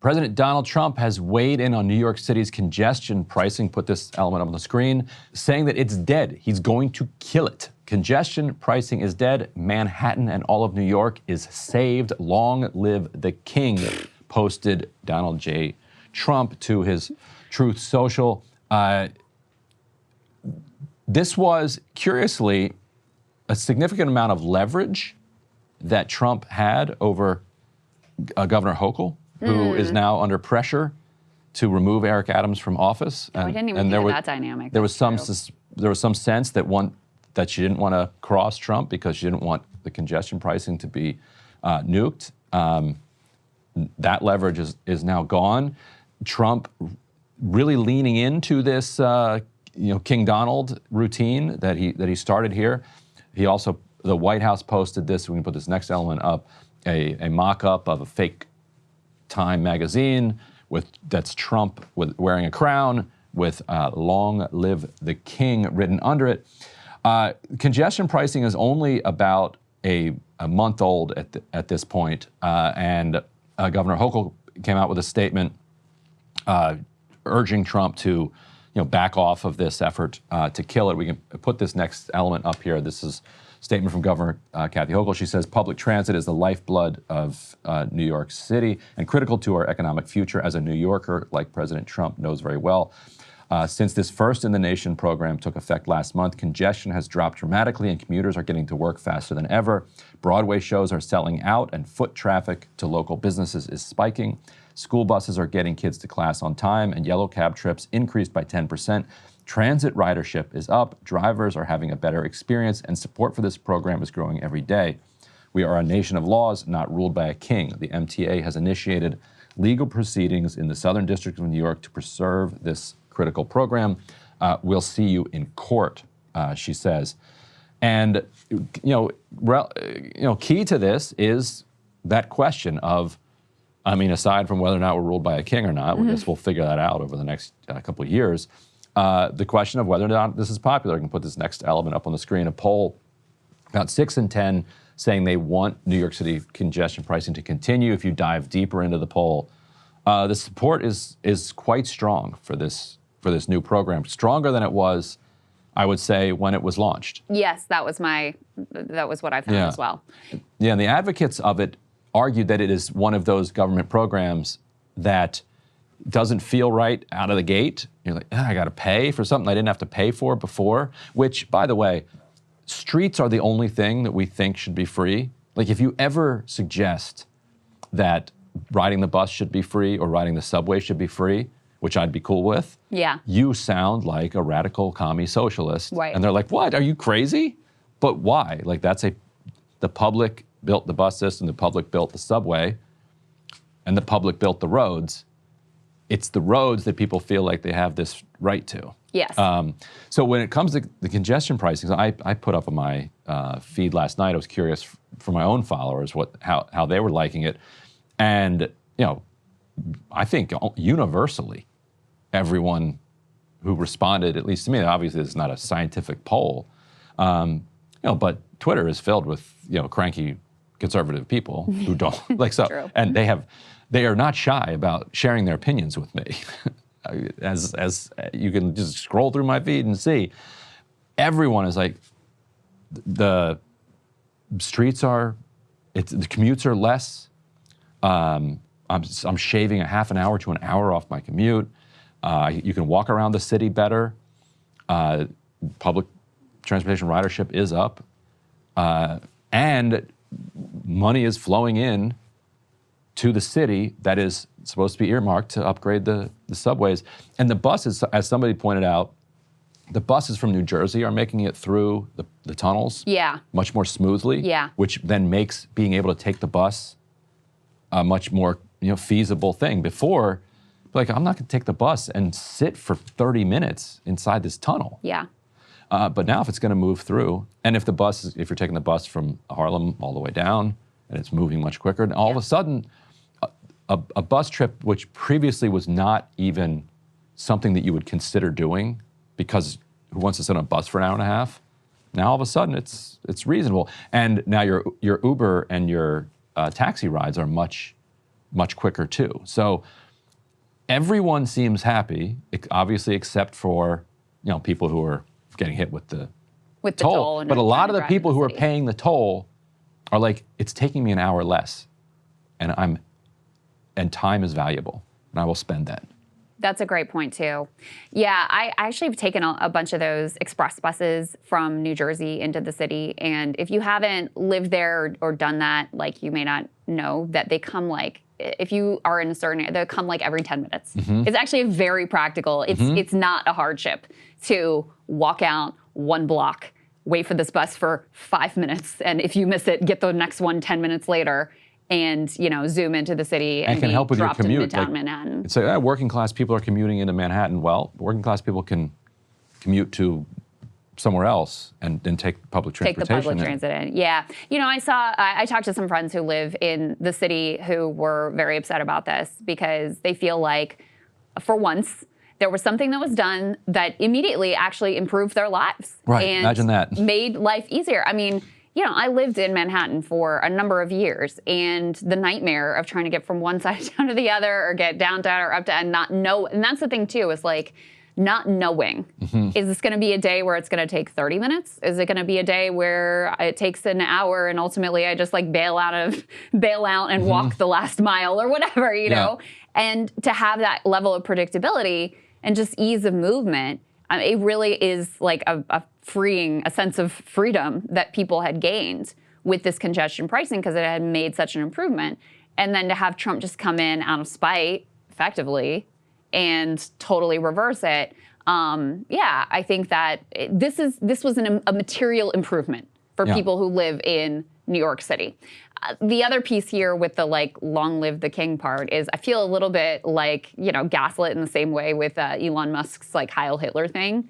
President Donald Trump has weighed in on New York City's congestion pricing, put this element up on the screen, saying that it's dead. He's going to kill it. Congestion pricing is dead. Manhattan and all of New York is saved. Long live the king, posted Donald J. Trump to his Truth Social. This was, curiously, a significant amount of leverage that Trump had over Governor Hochul, who is now under pressure to remove Eric Adams from office. I didn't even think of that dynamic. There was some sense that she didn't want to cross Trump because she didn't want the congestion pricing to be nuked. That leverage is now gone. Trump really leaning into this King Donald routine that he started here. He also, the White House posted this, we can put this next element up, a mock-up of a fake Time magazine that's Trump wearing a crown with "Long Live the King" written under it. Congestion pricing is only about a month old at this point, and Governor Hochul came out with a statement urging Trump to back off of this effort to kill it. We can put this next element up here. This is a statement from Governor Kathy Hochul. She says, public transit is the lifeblood of New York City and critical to our economic future. As a New Yorker, like President Trump knows very well, since this first-in-the-nation program took effect last month, congestion has dropped dramatically and commuters are getting to work faster than ever. Broadway shows are selling out and foot traffic to local businesses is spiking. School buses are getting kids to class on time and yellow cab trips increased by 10%. Transit ridership is up, drivers are having a better experience, and support for this program is growing every day. We are a nation of laws, not ruled by a king. The MTA has initiated legal proceedings in the Southern District of New York to preserve this critical program. We'll see you in court, she says. And key to this is that question of, aside from whether or not we're ruled by a king or not, I guess we'll figure that out over the next couple of years. The question of whether or not this is popular. I can put this next element up on the screen. A poll, about 6 in 10 saying they want New York City congestion pricing to continue. If you dive deeper into the poll, the support is quite strong for this new program, stronger than it was, I would say, when it was launched. Yes, that was what I found as well. Yeah, and the advocates of it argued that it is one of those government programs that doesn't feel right out of the gate. You're like, I got to pay for something I didn't have to pay for before, which, by the way, streets are the only thing that we think should be free. Like, if you ever suggest that riding the bus should be free or riding the subway should be free, which I'd be cool with, you sound like a radical commie socialist. Right. And they're like, what, are you crazy? But why? Like, the public built the bus system, the public built the subway, and the public built the roads. It's the roads that people feel like they have this right to. Yes. So when it comes to the congestion pricing, I put up on my feed last night, I was curious for my own followers how they were liking it. And, I think universally, everyone who responded, at least to me, obviously it's not a scientific poll, but Twitter is filled with, cranky conservative people who don't like so, True. and they are not shy about sharing their opinions with me. As you can just scroll through my feed and see, everyone is like, the streets are, the commutes are less. I'm shaving a half an hour to an hour off my commute. You can walk around the city better. Public transportation ridership is up. And money is flowing in to the city that is supposed to be earmarked to upgrade the subways. And the buses, as somebody pointed out, the buses from New Jersey are making it through the tunnels much more smoothly, which then makes being able to take the bus a much more feasible thing. Before, like, I'm not going to take the bus and sit for 30 minutes inside this tunnel. Yeah. But now if it's going to move through, and if you're taking the bus from Harlem all the way down, and it's moving much quicker, and all of a sudden, a bus trip, which previously was not even something that you would consider doing, because who wants to sit on a bus for an hour and a half? Now all of a sudden it's reasonable, and now your Uber and your taxi rides are much much quicker too. So everyone seems happy, obviously, except for people who are getting hit with the toll. But a lot of the people who are paying the toll are like, it's taking me an hour less, and time is valuable, and I will spend that. That's a great point, too. Yeah, I actually have taken a bunch of those express buses from New Jersey into the city. And if you haven't lived there or done that, like, you may not know that they come if you are in a certain area, they come every 10 minutes. It's actually very practical. It's not a hardship to walk out one block, wait for this bus for 5 minutes, and if you miss it, get the next one 10 minutes later, and zoom into the city and can help with your dropped commute. in Midtown Manhattan. It's like working class people are commuting into Manhattan. Well, working class people can commute to somewhere else and take public transportation. Take the public transit in. Yeah. I talked to some friends who live in the city who were very upset about this because they feel like, for once, there was something that was done that immediately actually improved their lives. Right. And imagine that. Made life easier. I mean, I lived in Manhattan for a number of years, and the nightmare of trying to get from one side of town to the other, or get downtown or up to, and not know. And that's the thing too, is not knowing. Is this going to be a day where it's going to take 30 minutes? Is it going to be a day where it takes an hour and ultimately I just bail out and walk the last mile or whatever, you know? And to have that level of predictability and just ease of movement, it really is a sense of freedom that people had gained with this congestion pricing because it had made such an improvement. And then to have Trump just come in out of spite, effectively, and totally reverse it, I think that this was a material improvement for people who live in New York City. The other piece here with the long live the king part is I feel a little bit gaslit in the same way with Elon Musk's Heil Hitler thing.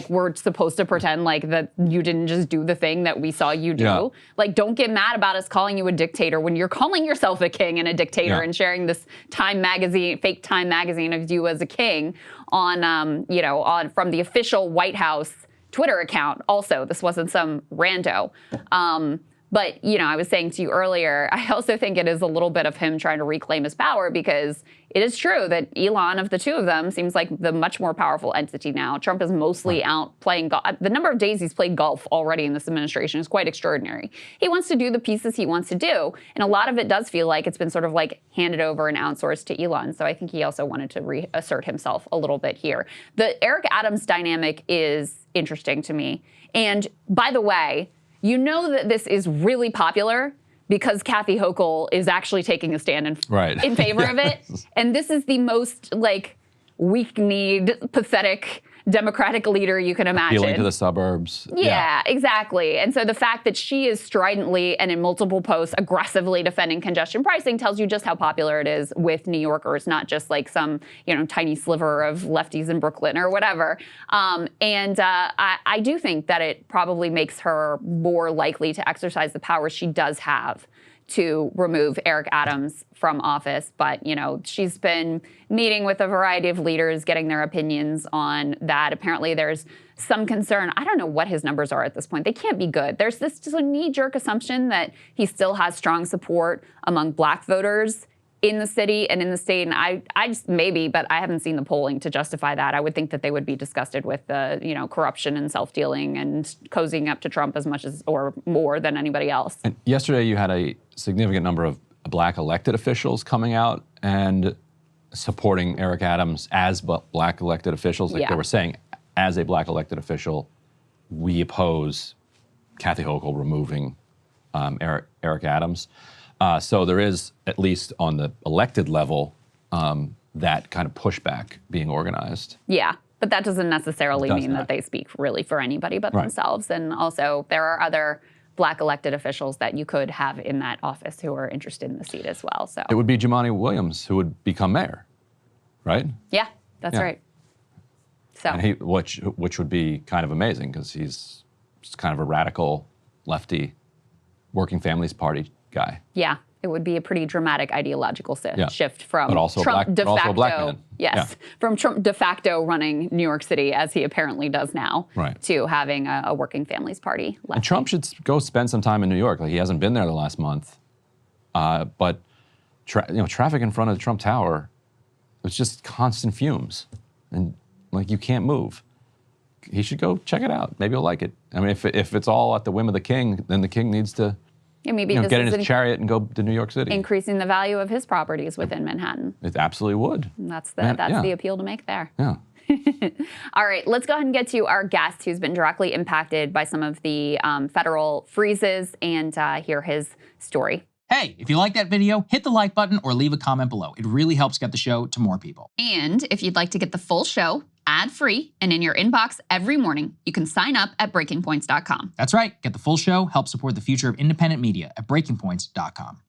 We're supposed to pretend that you didn't just do the thing that we saw you do. Don't get mad about us calling you a dictator when you're calling yourself a king and a dictator and sharing this fake Time magazine of you as a king on from the official White House Twitter account. Also, this wasn't some rando. But, I was saying to you earlier, I also think it is a little bit of him trying to reclaim his power because it is true that Elon, of the two of them, seems like the much more powerful entity now. Trump is mostly out playing golf. The number of days he's played golf already in this administration is quite extraordinary. He wants to do the pieces he wants to do. And a lot of it does feel like it's been sort of handed over and outsourced to Elon. So I think he also wanted to reassert himself a little bit here. The Eric Adams dynamic is interesting to me. And by the way, that this is really popular because Kathy Hochul is actually taking a stand in favor of it. And this is the most weak-kneed, pathetic Democratic leader you can imagine. Appealing to the suburbs. Yeah, exactly. And so the fact that she is stridently and in multiple posts aggressively defending congestion pricing tells you just how popular it is with New Yorkers, not just some tiny sliver of lefties in Brooklyn or whatever. I do think that it probably makes her more likely to exercise the power she does have to remove Eric Adams from office. But, she's been meeting with a variety of leaders, getting their opinions on that. Apparently there's some concern. I don't know what his numbers are at this point. They can't be good. There's this just a knee-jerk assumption that he still has strong support among black voters in the city and in the state. And I just maybe, but I haven't seen the polling to justify that. I would think that they would be disgusted with the, corruption and self-dealing and cozying up to Trump as much as or more than anybody else. And yesterday you had a significant number of black elected officials coming out and supporting Eric Adams as black elected officials. They were saying, as a black elected official, we oppose Kathy Hochul removing Eric Adams. So there is, at least on the elected level, that kind of pushback being organized. Yeah, but that doesn't necessarily mean that they speak really for anybody but themselves. And also, there are other black elected officials that you could have in that office who are interested in the seat as well. So it would be Jumaane Williams who would become mayor, right? Yeah, that's right. So and which would be kind of amazing because he's just kind of a radical lefty Working Families Party guy. Yeah, it would be a pretty dramatic ideological shift from but also Trump de facto. Also a black man. Yes, from Trump de facto running New York City, as he apparently does now, to having a Working Families Party lefty. And Trump should go spend some time in New York. He hasn't been there the last month. But traffic in front of the Trump Tower, it's just constant fumes, and like you can't move. He should go check it out. Maybe he'll like it. I mean, if it's all at the whim of the king, then the king needs to maybe get in his chariot and go to New York City. Increasing the value of his properties within Manhattan. It absolutely would. And that's the appeal to make there. Yeah. All right, let's go ahead and get to our guest who's been directly impacted by some of the federal freezes and hear his story. Hey, if you like that video, hit the like button or leave a comment below. It really helps get the show to more people. And if you'd like to get the full show ad-free and in your inbox every morning, you can sign up at breakingpoints.com. That's right. Get the full show, help support the future of independent media at breakingpoints.com.